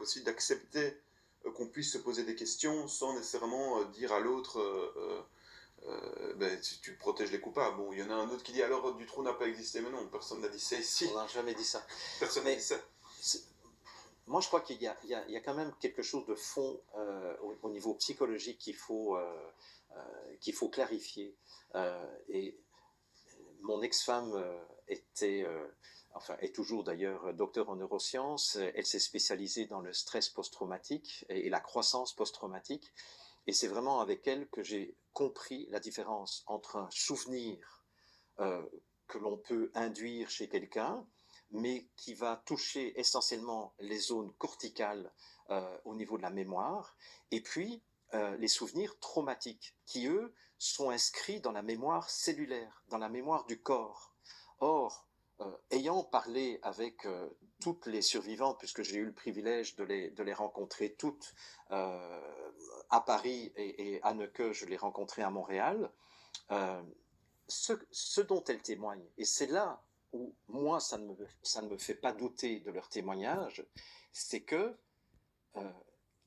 aussi d'accepter qu'on puisse se poser des questions sans nécessairement dire à l'autre ben, tu protèges les coupables. Bon, il y en a un autre qui dit alors Dutroux n'a pas existé, mais non, personne n'a dit ça ici. On n'a jamais dit ça. Personne n'a dit ça. Moi, je crois qu'il y a quand même quelque chose de fond au niveau psychologique qu'il faut clarifier. Et mon ex-femme est toujours d'ailleurs docteur en neurosciences. Elle s'est spécialisée dans le stress post-traumatique et la croissance post-traumatique. Et c'est vraiment avec elle que j'ai compris la différence entre un souvenir que l'on peut induire chez quelqu'un, mais qui va toucher essentiellement les zones corticales au niveau de la mémoire, et puis les souvenirs traumatiques, qui eux sont inscrits dans la mémoire cellulaire, dans la mémoire du corps. Or, ayant parlé avec toutes les survivantes, puisque j'ai eu le privilège de les rencontrer toutes à Paris et à Neuqueux, je les rencontrais à Montréal, ce dont elles témoignent, et c'est là où moi ça ne me fait pas douter de leur témoignage, c'est que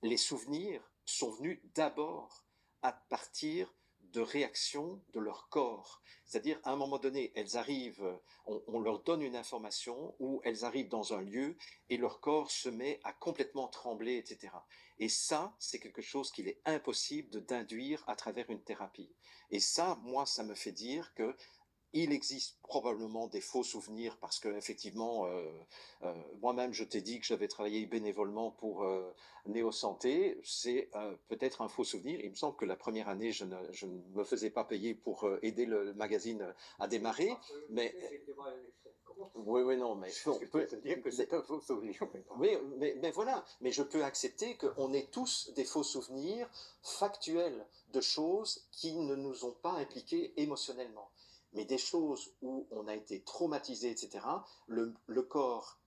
les souvenirs sont venus d'abord à partir de réactions de leur corps. C'est-à-dire, à un moment donné, elles arrivent, on leur donne une information, ou elles arrivent dans un lieu, et leur corps se met à complètement trembler, etc. Et ça, c'est quelque chose qu'il est impossible d'induire à travers une thérapie. Et ça, moi, ça me fait dire que il existe probablement des faux souvenirs parce que effectivement, moi-même, je t'ai dit que j'avais travaillé bénévolement pour Néo Santé. C'est peut-être un faux souvenir. Il me semble que la première année, je ne me faisais pas payer pour aider le magazine à démarrer. Mais oui, oui, non, mais on peut te dire que c'est un faux souvenir. Oui, mais voilà. Mais je peux accepter qu'on ait tous des faux souvenirs factuels de choses qui ne nous ont pas impliqués émotionnellement. Mais des choses où on a été traumatisé, etc., le corps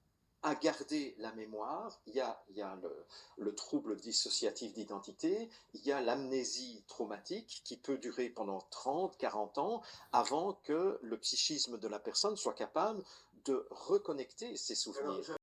a gardé la mémoire, il y a le trouble dissociatif d'identité, il y a l'amnésie traumatique qui peut durer pendant 30, 40 ans avant que le psychisme de la personne soit capable de reconnecter ses souvenirs.